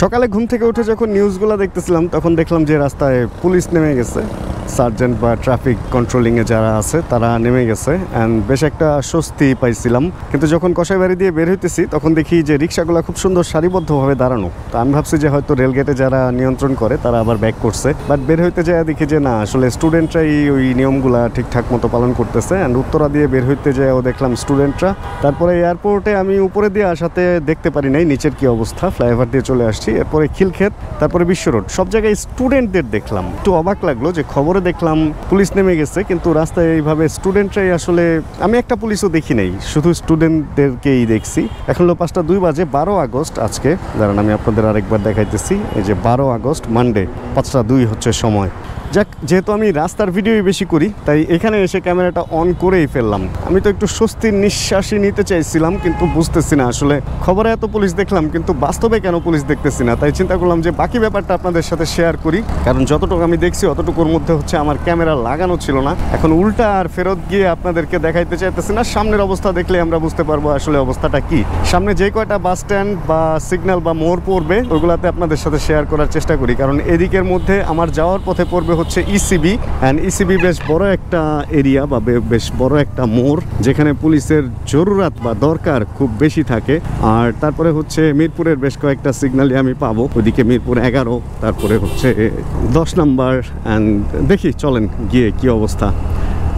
সকালে ঘুম থেকে উঠে যখন নিউজগুলো দেখতেছিলাম তখন দেখলাম যে রাস্তায় পুলিশ নেমে গেছে, সার্জেন্ট বা ট্রাফিক কন্ট্রোলিংয়ে যারা আছে তারা নেমে গেছে অ্যান্ড বেশ একটা স্বস্তি পাইছিলাম। কিন্তু যখন কসাইবাড়ি দিয়ে বের হইতেছি তখন দেখি যে রিক্সাগুলো খুব সুন্দর সারিবদ্ধভাবে দাঁড়ানো। তো আমি ভাবছি যে হয়তো রেলগেটে যারা নিয়ন্ত্রণ করে তারা আবার ব্যাক করছে, বাট বের হইতে যায় দেখি যে না, আসলে স্টুডেন্টরাই ওই নিয়মগুলো ঠিকঠাক মতো পালন করতেছে। অ্যান্ড উত্তরা দিয়ে বের হইতে যায়ও দেখলাম স্টুডেন্টরা। তারপরে এয়ারপোর্টে আমি উপরে দিয়ে আসাতে দেখতে পারি নাই নিচের কি অবস্থা, ফ্লাইওভার দিয়ে চলে আসছি। এরপরে খিলক্ষেত, তারপরে বিশ্ব রোড, সব জায়গায় স্টুডেন্টদের দেখলাম। একটু অবাক লাগলো যে খবরে দেখলাম পুলিশ নেমে গেছে, কিন্তু রাস্তায় এইভাবে স্টুডেন্টরাই আসলে, আমি একটা পুলিশও দেখি নাই, শুধু স্টুডেন্টদেরকেই দেখছি। এখন হলো 5:02 বাজে, 12 আগস্ট আজকে। দাঁড়ান আমি আপনাদের আরেকবার দেখাইতেছি। এই যে 12 আগস্ট মানডে, 5:02 হচ্ছে সময়। যাক, যেহেতু আমি রাস্তার ভিডিওই বেশি করি তাই এখানে এসে ক্যামেরাটা অন করেই ফেললাম। আমি তো একটু স্বস্তির নিঃশ্বাসই নিতে চাইছিলাম, কিন্তু বুঝতেছি না আসলে খবরে এত পুলিশ দেখলাম কিন্তু বাস্তবে কেন পুলিশ দেখতেছি না। তাই চিন্তা করলাম যে বাকি ব্যাপারটা আপনাদের সাথে শেয়ার করি, কারণ যতটুকু আমি দেখছি অতটুকুর মধ্যে হচ্ছে আমার ক্যামেরা লাগানো ছিল না। এখন উল্টা আর ফেরত গিয়ে আপনাদেরকে দেখাইতে চাইতেছি না, সামনের অবস্থা দেখলে আমরা বুঝতে পারবো আসলে অবস্থাটা কি। সামনে যে কয়টা বাস স্ট্যান্ড বা সিগন্যাল বা মোড় পড়বে ওগুলাতে আপনাদের সাথে শেয়ার করার চেষ্টা করি, কারণ এদিকের মধ্যে আমার যাওয়ার পথে পড়বে হচ্ছে ইসিবি। অ্যান্ড ইসিবি বেশ বড় একটা এরিয়া বা বেশ বড় একটা মোড়, যেখানে পুলিশের জরুরত বা দরকার খুব বেশি থাকে। আর তারপরে হচ্ছে মিরপুরের বেশ কয়েকটা সিগন্যালই আমি পাবো, ওইদিকে মিরপুর 11, তারপরে হচ্ছে 10 নাম্বার। অ্যান্ড দেখি চলেন গিয়ে কি অবস্থা।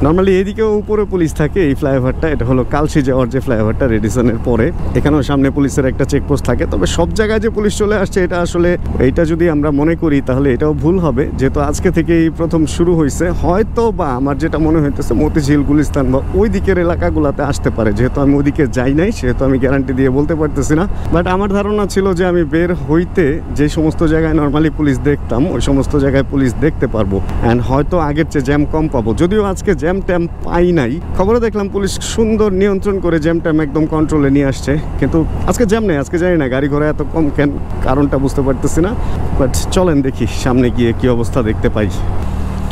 নর্মালি এইদিকেও উপরে পুলিশ থাকে, এই ফ্লাইওভারটা, এটা হলো কালশি যাওয়ার যে ফ্লাইওভারটা রেডিসনের পরে, এখানেও সামনে পুলিশের একটা চেকপোস্ট থাকে। তবে সব জায়গায় যে পুলিশ চলে আসছে এটা আসলে, এইটা যদি আমরা মনে করি তাহলে এটাও ভুল হবে, যেহেতু আজকে থেকেই প্রথম শুরু হয়েছে। হয়তো বা আমার যেটা মনে হইতেছে মতিঝিল, গুলিস্তান বা ওই দিকের এলাকাগুলোতে আসতে পারে, যেহেতু আমি ওইদিকে যাই নাই সেহেতু আমি গ্যারান্টি দিয়ে বলতে পারতেছি না। বাট আমার ধারণা ছিল যে আমি বের হইতে যে সমস্ত জায়গায় নর্মালি পুলিশ দেখতাম ওই সমস্ত জায়গায় পুলিশ দেখতে পারবো, অ্যান্ড হয়তো আগের চেয়ে জ্যাম কম পাবো। যদিও আজকে জ্যাম ট্যাম পাই নাই, খবরে দেখলাম পুলিশ সুন্দর নিয়ন্ত্রণ করে জ্যাম ট্যাম একদম কন্ট্রোলে নিয়ে আসছে, কিন্তু আজকে জ্যাম নেই। আজকে জানি না গাড়ি ঘোড়া এত কম কেন, কারণটা বুঝতে পারতেছি না। বাট চলেন দেখি সামনে গিয়ে কি অবস্থা দেখতে পাই।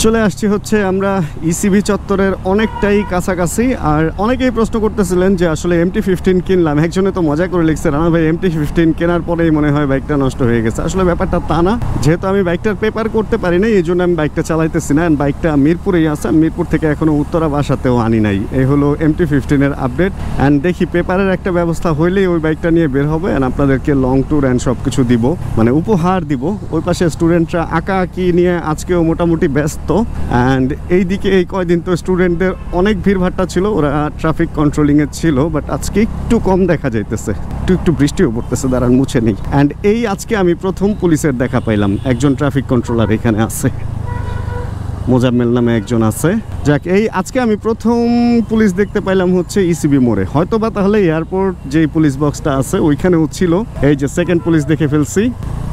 চলে আসছি হচ্ছে আমরা ইসিবি চত্বরের অনেকটাই কাছাকাছি। আর অনেকেই প্রশ্ন করতেছিলেন যে আসলে MT-15 কিনলাম, একজনে তো মজা করে লিখছে, রানা ভাই MT-15 কেনার পরেই মনে হয় বাইকটা নষ্ট হয়ে গেছে। আসলে ব্যাপারটা তা না, যেহেতু আমি বাইকটার পেপার করতে পারি না এই জন্য আমি বাইকটা চালাইতেছি না। বাইকটা মিরপুরেই আছে, মিরপুর থেকে এখনও উত্তরা বাসাতেও আনি নাই। এই হলো MT-15-এর আপডেট। অ্যান্ড দেখি পেপারের একটা ব্যবস্থা হইলেই ওই বাইকটা নিয়ে বের হবে অ্যান্ড আপনাদেরকে লং ট্যুর অ্যান্ড সব কিছু দিব, মানে উপহার দিব। ওই পাশে স্টুডেন্টরা আঁকা আঁকি নিয়ে আজকেও মোটামুটি ব্যস্ত। অ্যান্ড এইদিকে এই কয়দিন তো স্টুডেন্টদের অনেক ভিড়ভাট্টা ছিল, ওরা ট্রাফিক কন্ট্রোলিংয়ে ছিল, বাট আজকে একটু কম দেখা যাইতেছে, একটু বৃষ্টিও পড়তেছে, দাঁড়ান মুছে নেই। অ্যান্ড এই আজকে আমি প্রথম পুলিশের দেখা পাইলাম, একজন ট্রাফিক কন্ট্রোলার এখানে আছে, মোজাম্মেল নামে একজন আছে। যাক, এই আজকে আমি প্রথম পুলিশ দেখতে পাইলাম হচ্ছে ইসিবি মোড়ে, হয়তো বা তাহলে এয়ারপোর্ট যেই পুলিশ বক্সটা আছে ওইখানেও ছিল। এই যে সেকেন্ড পুলিশ দেখে ফেলছি,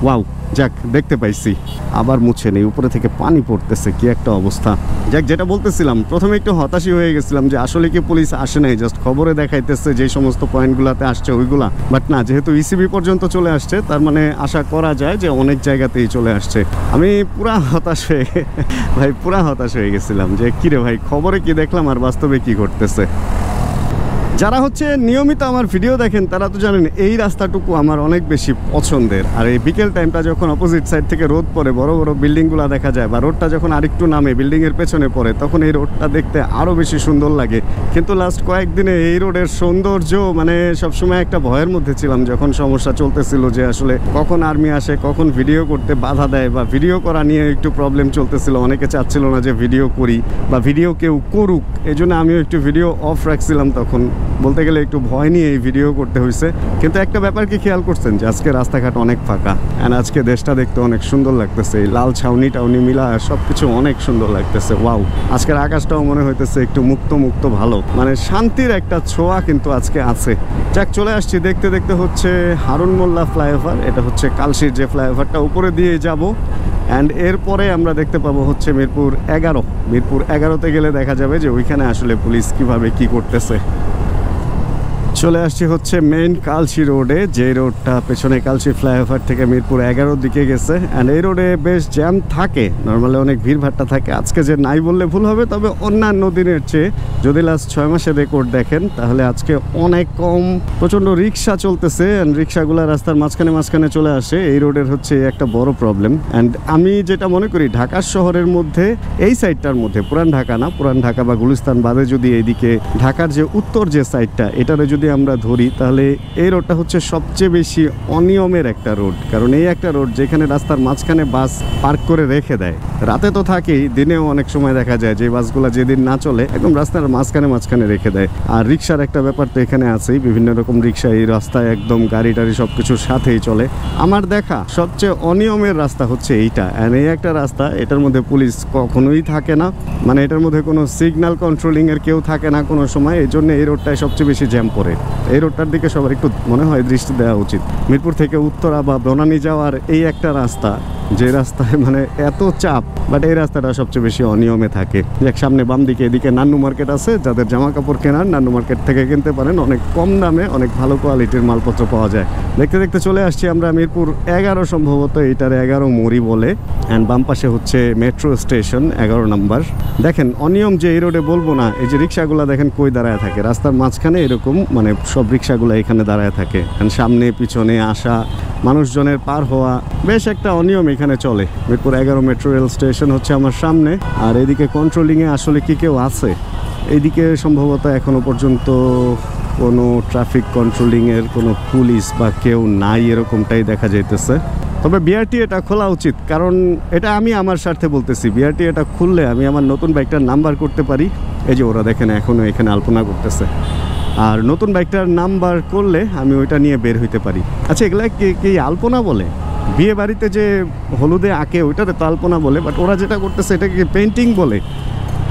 ওয়াও, যাক দেখতে পাইছি। আবার মুছে নেই, উপরে থেকে পানি পড়তেছে, কি একটা অবস্থা। যাক, যেটা বলতেছিলাম, প্রথমে একটু হতাশই হয়ে গেছিলাম যে আসলে কি পুলিশ আসে নাই, জাস্ট খবরে দেখাইতেছে যে সমস্ত পয়েন্টগুলোতে আসছে ওইগুলা। বাট না, যেহেতু ইসিবি পর্যন্ত চলে আসছে তার মানে আশা করা যায় যে অনেক জায়গাতেই চলে আসছে। আমি পুরা হতাশ হয়ে ভাই, পুরা হতাশ হয়ে গেছিলাম যে কিরে ভাই, খবরে কি দেখলাম আর বাস্তবে কি ঘটতেছে। যারা হচ্ছে নিয়মিত আমার ভিডিও দেখেন তারা তো জানেন এই রাস্তাটুকু আমার অনেক বেশি পছন্দের। আর এই বিকেল টাইমটা যখন অপোজিট সাইড থেকে রোদ পড়ে, বড় বড় বিল্ডিংগুলো দেখা যায়, বা রোডটা যখন আরেকটু নামে বিল্ডিংয়ের পেছনে পড়ে, তখন এই রোডটা দেখতে আরও বেশি সুন্দর লাগে। কিন্তু লাস্ট কয়েকদিনে এই রোডের সৌন্দর্য, মানে সবসময় একটা ভয়ের মধ্যে ছিলাম যখন সমস্যা চলতেছিল যে আসলে কখন আর্মি আসে, কখন ভিডিও করতে বাধা দেয়, বা ভিডিও করা নিয়ে একটু প্রবলেম চলতেছিল। অনেকে চাচ্ছিল না যে ভিডিও করি বা ভিডিও কেউ করুক, এই জন্য আমিও একটু ভিডিও অফ রাখছিলাম। তখন বলতে গেলে একটু ভয় নিয়ে এই ভিডিও করতে হয়েছে। কিন্তু একটা ব্যাপার কি খেয়াল করছেন যে আজকে রাস্তাঘাট অনেক ফাঁকা, অ্যান্ড আজকে দেশটা দেখতে অনেক সুন্দর লাগতেছে। এই লাল ছাউনি টাউনি মিলা সব কিছু অনেক সুন্দর লাগতেছে। ওয়াও, আজকের আকাশটাও মনে হইতেছে একটু মুক্ত মুক্ত ভালো, মানে শান্তির একটা ছোঁয়া কিন্তু আজকে আছে। যাক, চলে আসছি দেখতে দেখতে হচ্ছে হারুন মোল্লা ফ্লাইওভার। এটা হচ্ছে কালশির যে ফ্লাইওভারটা, উপরে দিয়ে যাব। অ্যান্ড এরপরে আমরা দেখতে পাবো হচ্ছে মিরপুর 11। মিরপুর 11তে গেলে দেখা যাবে যে ওইখানে আসলে পুলিশ কিভাবে কি করতেছে। চলে আসছি হচ্ছে মেইন কালশি রোডে, যে রোডটা পেছনে কালশি ফ্লাইওভার থেকে মিরপুর 11 দিকে গেছে। অ্যান্ড এই রোডে বেশ জ্যাম থাকে, নর্মালি অনেক ভিড়ভাট্টা থাকে। আজকে যে নাই বললে ভুল হবে, তবে অন্যান্য দিনের চেয়ে যদি লাস্ট 6 মাসের রেকর্ড দেখেন তাহলে আজকে অনেক কম। প্রচণ্ড রিক্সা চলতেছে, অ্যান্ড রিক্সাগুলো রাস্তার মাঝখানে চলে আসে। এই রোডের হচ্ছে একটা বড় প্রবলেম। অ্যান্ড আমি যেটা মনে করি, ঢাকা শহরের মধ্যে এই সাইডটার মধ্যে, পুরান ঢাকা না, পুরান ঢাকা বা গুলিস্তান বাদে যদি এইদিকে ঢাকার যে উত্তর যে সাইডটা, এটারে যদি আমরা ধরি তাহলে এই রোডটা হচ্ছে সবচেয়ে বেশি অনিয়মের একটা রোড। কারণ এই একটা রোড যেখানে রাস্তার মাঝখানে বাস পার্ক করে রেখে দেয়, রাতে তো থাকেই, দিনেও অনেক সময় দেখা যায় যে বাসগুলো যেদিন না চলে একদম রাস্তার মাঝখানে রেখে দেয়। আর রিক্সার একটা ব্যাপার তো এখানে আছেই, বিভিন্ন রকম রিক্সা এই রাস্তায় একদম গাড়ি টাড়ি সব কিছুর সাথেই চলে। আমার দেখা সবচেয়ে অনিয়মের রাস্তা হচ্ছে এইটা। অ্যান্ড এই একটা রাস্তা, এটার মধ্যে পুলিশ কখনোই থাকে না, মানে এটার মধ্যে কোনো সিগন্যাল কন্ট্রোলিংয়ের কেউ থাকে না কোনো সময়। এই জন্য এই রোডটায় সবচেয়ে বেশি জ্যাম পড়ে। এই রোডটার দিকে সবার একটু মনে হয় দৃষ্টি দেওয়া উচিত। মিরপুর থেকে উত্তরা বা বনানী যাওয়ার এই একটা রাস্তা, যে রাস্তায় মানে এত চাপ, বাট এই রাস্তাটা সবচেয়ে বেশি অনিয়মে থাকে। এক সামনে বাম দিকে এদিকে নান্নু মার্কেট আছে, যাদের জামা কাপড় কেনার নান্নু মার্কেট থেকে কিনতে পারেন, অনেক কম দামে অনেক ভালো কোয়ালিটির মালপত্র পাওয়া যায়। দেখতে দেখতে চলে আসছি আমরা মিরপুর 11, সম্ভবত এইটার 11 মোড়ি বলে। অ্যান্ড বাম পাশে হচ্ছে মেট্রো স্টেশন 11 নাম্বার। দেখেন অনিয়ম যে এই রোডে বলবো না, এই যে রিক্সাগুলো দেখেন কই দাঁড়ায় থাকে, রাস্তার মাঝখানে এরকম, মানে সব রিক্সাগুলো এখানে দাঁড়ায় থাকে। সামনে পিছনে আসা মানুষজনের পার হওয়া, বেশ একটা অনিয়ম এখানে চলে। মিরপুর 11 মেট্রো রেল স্টেশন হচ্ছে আমার সামনে। আর এদিকে কন্ট্রোলিংয়ে আসলে কি কেউ আছে? এইদিকে সম্ভবত এখনো পর্যন্ত কোনো ট্রাফিক কন্ট্রোলিংয়ের কোনো পুলিশ বা কেউ নাই, এরকমটাই দেখা যাইতেছে। তবে বিআরটি এটা খোলা উচিত, কারণ এটা আমি আমার স্বার্থে বলতেছি। বিআরটি এটা খুললে আমি আমার নতুন বাইকটার নাম্বার করতে পারি। এই যে ওরা দেখেন এখনও এখানে আলপনা করতেছে, আর নতুন বাইকটার নাম্বার করলে আমি ওইটা নিয়ে বের হইতে পারি। আচ্ছা, এগুলা কি আলপনা বলে? বিয়ে বাড়িতে যে হলুদে আঁকে ওইটাতে তো আলপনা বলে, বাট ওরা যেটা করতেছে এটাকে কি পেন্টিং বলে?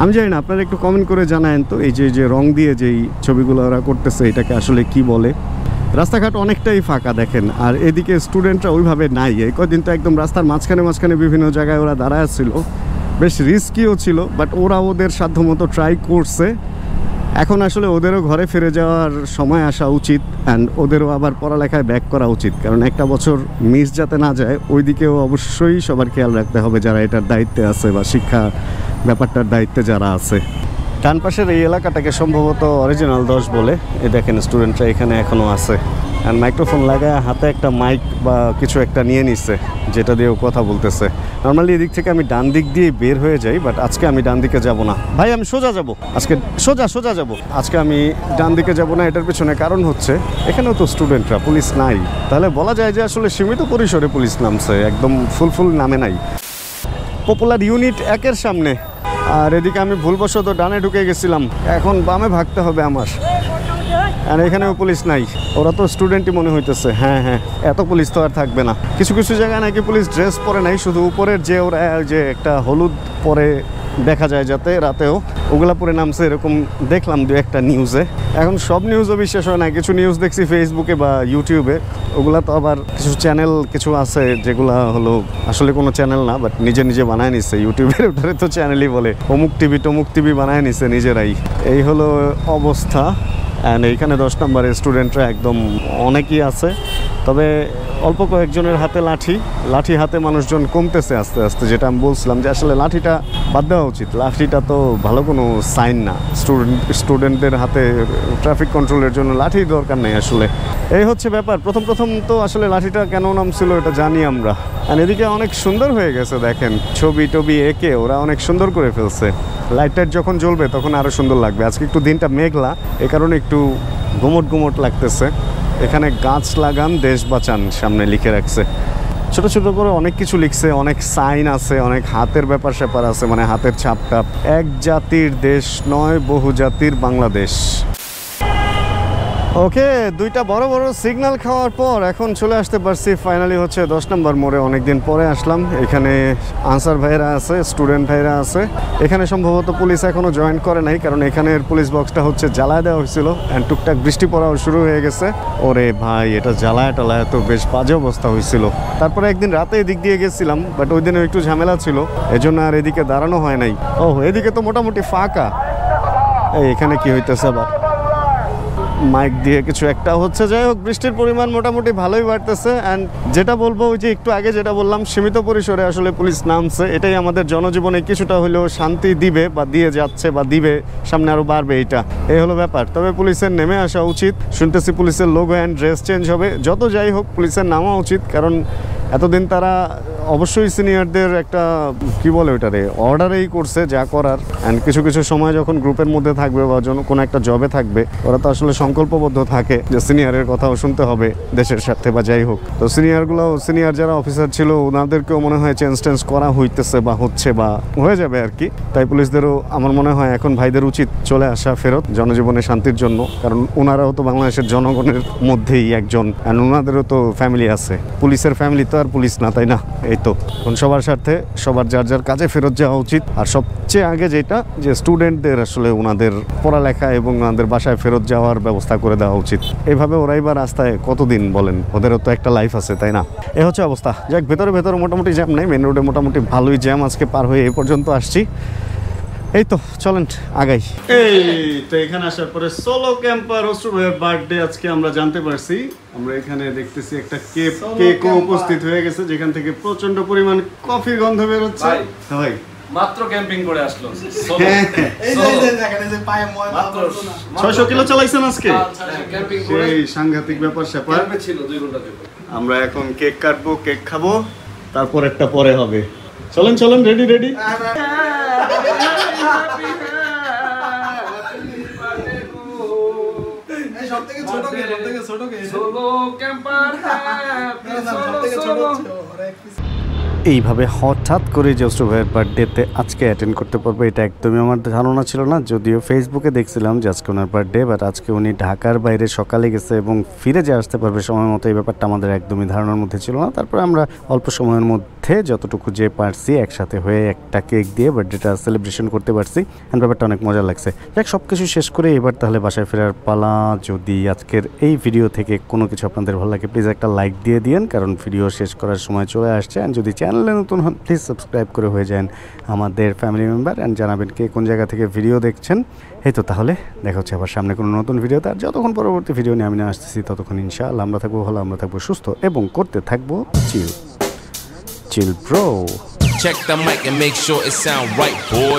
আমি জানি না, আপনারা একটু কমেন্ট করে জানায়েন তো। এই যে রং দিয়ে যেই ছবিগুলো ওরা করতেছে, এটাকে আসলে কি বলে? রাস্তাঘাট অনেকটাই ফাঁকা দেখেন, আর এদিকে স্টুডেন্টরা ওইভাবে নাই। এই কদিন তো একদম রাস্তার মাঝখানে বিভিন্ন জায়গায় ওরা দাঁড়ায় ছিল, বেশ রিস্কিও ছিল, বাট ওরা ওদের সাধ্যমতো ট্রাই করছে। এখন আসলে ওদেরও ঘরে ফিরে যাওয়ার সময় আসা উচিত, অ্যান্ড ওদেরও আবার পড়ালেখায় ব্যাক করা উচিত। কারণ একটা বছর মিস যাতে না যায়, ওই দিকেও অবশ্যই সবার খেয়াল রাখতে হবে যারা এটার দায়িত্বে আছে বা শিক্ষা ব্যাপারটার দায়িত্বে যারা আছে। ডান পাশের এই এলাকাটাকে সম্ভবত অরিজিনাল 10 বলে। এই দেখেন স্টুডেন্টরা এখানে এখনও আছে, আর মাইক্রোফোন লাগায় হাতে একটা মাইক বা কিছু একটা নিয়ে নিচ্ছে, যেটা দিয়েও কথা বলতেছে। নর্মালি এদিক থেকে আমি ডান দিক দিয়ে বের হয়ে যাই, বাট আজকে আমি ডান দিকে যাব না। ভাই আমি সোজা যাব আজকে, সোজা যাব আজকে। আমি ডান দিকে যাব না, এটার পেছনে কারণ হচ্ছে এখানেও তো স্টুডেন্টরা, পুলিশ নাই। তাহলে বলা যায় যে আসলে সীমিত পরিসরে পুলিশ নামছে, একদম ফুল নামে নাই। পপুলার ইউনিট 1-এর সামনে, আর এদিকে আমি ভুলবশত ডানে ঢুকে গেছিলাম, এখন বামে ভাগতে হবে আমার। আর এখানেও পুলিশ নাই, ওরা তো স্টুডেন্টই মনে হইতেছে। হ্যাঁ, এত পুলিশ তো আর থাকবে না। কিছু জায়গায় নাকি পুলিশ ড্রেস পরে নাই, শুধু উপরের যে ওরা যে একটা হলুদ পরে দেখা যায় যাতে রাতেও, ওগুলা পরে নামছে এরকম দেখলাম 2-একটা নিউজে। এখন সব নিউজও বিশ্বাস হয় না, কিছু নিউজ দেখছি ফেসবুকে বা ইউটিউবে, ওগুলা তো আবার কিছু চ্যানেল কিছু আছে যেগুলা হলো আসলে কোনো চ্যানেল না, বাট নিজে বানায় নিচ্ছে। ইউটিউবের ওটারে তো চ্যানেলই বলে, অমুক টিভি বানায় নিচ্ছে নিজেরাই। এই হলো অবস্থা। অ্যান্ড এইখানে 10 নম্বরের স্টুডেন্টরা একদম অনেকেই আছে, তবে অল্প কয়েকজনের হাতে লাঠি হাতে মানুষজন কমতেছে আস্তে আস্তে। যেটা আমি বলছিলাম যে আসলে লাঠিটা বাদ দেওয়া উচিত, লাঠিটা তো ভালো কোনো সাইন না। স্টুডেন্টদের হাতে ট্রাফিক কন্ট্রোলের জন্য লাঠির দরকার নেই আসলে। এই হচ্ছে ব্যাপার। প্রথম তো আসলে লাঠিটা কেন নামছিল এটা জানি আমরা। আর এদিকে অনেক সুন্দর হয়ে গেছে দেখেন, ছবি এঁকে ওরা অনেক সুন্দর করে ফেলছে। লাইট যখন জ্বলবে তখন আরও সুন্দর লাগবে। আজকে একটু দিনটা মেঘলা, এ কারণে একটু গুমট লাগতেছে। এখানে গাছ লাগান দেশ বাঁচান সামনে লিখে রাখছে, ছোট করে অনেক কিছু লিখছে, অনেক সাইন আছে, অনেক হাতের ব্যাপার স্যাপার আছে, মানে হাতের ছাপটাপ। এক জাতির দেশ নয়, বহু জাতির বাংলাদেশ। ওকে, 2টা বড় সিগন্যাল খাওয়ার পর এখন চলে আসতে পারছি ফাইনালি হচ্ছে 10 নম্বর মোড়ে। অনেকদিন পরে আসলাম। এখানে আনসার ভাইরা আছে, স্টুডেন্ট ভাইরা আছে। এখানে সম্ভবত পুলিশ এখনও জয়েন করে নাই, কারণ এখানের পুলিশ বক্সটা হচ্ছে জ্বালায় দেওয়া হয়েছিল, অ্যান্ড টুকটাক বৃষ্টি পড়াও শুরু হয়ে গেছে। ওরে ভাই, এটা জ্বালায় তো বেশ বাজে অবস্থা হয়েছিল। তারপরে একদিন রাতে এদিক দিয়ে গেছিলাম, বাট ওই দিনে একটু ঝামেলা ছিল, এজন্য আর এদিকে দাঁড়ানো হয় নাই। এদিকে তো মোটামুটি ফাঁকা। এখানে কি হইতেছে আবার? মাইক দিয়ে কিছু একটা হচ্ছে। যাই হোক, বৃষ্টির পরিমাণ মোটামুটি ভালোই বাড়তেছে। অ্যান্ড যেটা বলবো, ওই যে একটু আগে যেটা বললাম, সীমিত পরিসরে আসলে পুলিশ নামছে, এটাই আমাদের জনজীবনে কিছুটা হলেও শান্তি দিবে বা দিয়ে যাচ্ছে বা দিবে, সামনে আরও বাড়বে, এটা এই হলো ব্যাপার। তবে পুলিশের নেমে আসা উচিত। শুনতেছি পুলিশের লোগো অ্যান্ড ড্রেস চেঞ্জ হবে। যত যাই হোক, পুলিশের নামা উচিত, কারণ এতদিন তারা অবশ্যই সিনিয়রদের একটা কি বলে ওইটারে অর্ডারেই করছে যা করার। অ্যান্ড কিছু কিছু সময় যখন গ্রুপের মধ্যে থাকবে বা কোনো একটা জবে থাকবে, ওরা তো আসলে সংকল্পবদ্ধ থাকে যে সিনিয়রের কথাও শুনতে হবে দেশের স্বার্থে বা যাই হোক। তো সিনিয়র যারা অফিসার ছিল ওনাদেরকেও মনে হয় চেঞ্জ করা হইতেছে বা হচ্ছে বা হয়ে যাবে আর কি। তাই পুলিশদেরও আমার মনে হয় এখন ভাইদের উচিত চলে আসা ফেরত জনজীবনে শান্তির জন্য, কারণ ওনারাও তো বাংলাদেশের জনগণের মধ্যেই একজন, অ্যান্ড ওনাদেরও তো ফ্যামিলি আছে। পুলিশের ফ্যামিলি তো আর পুলিশ না, তাই না? এই তো এখন সবার স্বার্থে সবার যার যার কাজে ফেরত যাওয়া উচিত। আর সবচেয়ে আগে যেটা, যে স্টুডেন্টদের আসলে ওনাদের পড়ালেখা এবং ওনাদের বাসায় ফেরত যাওয়ার ব্যবস্থা করে দেওয়া উচিত। এইভাবে ওরাই বা রাস্তায় কতদিন বলেন, ওদেরও তো একটা লাইফ আছে, তাই না? এ হচ্ছে অবস্থা। যাক, ভেতরে মোটামুটি জ্যাম নেই, মেন রোডে মোটামুটি ভালোই জ্যাম। আজকে পার হয়ে এই পর্যন্ত আসছি। এই তো চলেন আগাই। এই তো এখানে আসার পরে সোলো ক্যাম্পার অশ্রু ভাইয়ের বার্থডে আজকে আমরা জানতে পারছি। আমরা এখানে দেখতেছি একটা কেকও উপস্থিত হয়ে গেছে, যেখান থেকে প্রচন্ড পরিমাণ কফির গন্ধ বের হচ্ছে। ভাই মাত্র ক্যাম্পিং করে আসলো। এই যে দেখেন, এই যে পায়ে ময়লা, মাত্র 600 কিলো চালাইছেন আজকে। ক্যাম্পিং করে সেই সাংঘাতিক ব্যাপার স্যাপার। ক্যাম্পে ছিল 2 ঘন্টা ধরে। আমরা এখন কেক কাটবো, কেক খাবো, তারপর একটা পরে হবে। চলেন রেডি। এই সবথেকে ছোট কে সোলো ক্যাম্পার হ্যাপি সোলো। এইভাবে হঠাৎ করে যে অশ্রু ভাইয়ের বার্থডেতে আজকে অ্যাটেন্ড করতে পারবো এটা একদমই আমার ধারণা ছিল না। যদিও ফেসবুকে দেখছিলাম যে আজকে ওনার বার্থডে, বাট আজকে উনি ঢাকার বাইরে সকালে গেছে এবং ফিরে যে আসতে পারবে সময় মতো, এই ব্যাপারটা আমাদের একদমই ধারণার মধ্যে ছিল না। তারপরে আমরা অল্প সময়ের মধ্যে যতটুকু যে পারছি একসাথে হয়ে একটা কেক দিয়ে বার্থডেটা সেলিব্রেশন করতে পারছি, অ্যান্ড ব্যাপারটা অনেক মজা লাগছে। যাক, সব কিছু শেষ করে এবার তাহলে বাসায় ফেরার পালা। যদি আজকের এই ভিডিও থেকে কোনো কিছু আপনাদের ভালো লাগে, প্লিজ একটা লাইক দিয়ে দিন, কারণ ভিডিও শেষ করার সময় চলে আসছে। অ্যান্ড যদি চ্যানেলে নতুন হন, প্লিজ সাবস্ক্রাইব করে হয়ে যান আমাদের ফ্যামিলি মেম্বার, অ্যান্ড জানাবেন কে কোন জায়গা থেকে ভিডিও দেখছেন। এই তো তাহলে দেখা হচ্ছে আবার সামনে কোনো নতুন ভিডিওতে। আর যতক্ষণ পরবর্তী ভিডিও নিয়ে আমি আসতেছি, ততক্ষণ ইনশাআল্লাহ আমরা থাকবো ভালো, আমরা থাকবো সুস্থ এবং করতে থাকবো chill bro. Check the mic and make sure it sound right, boy.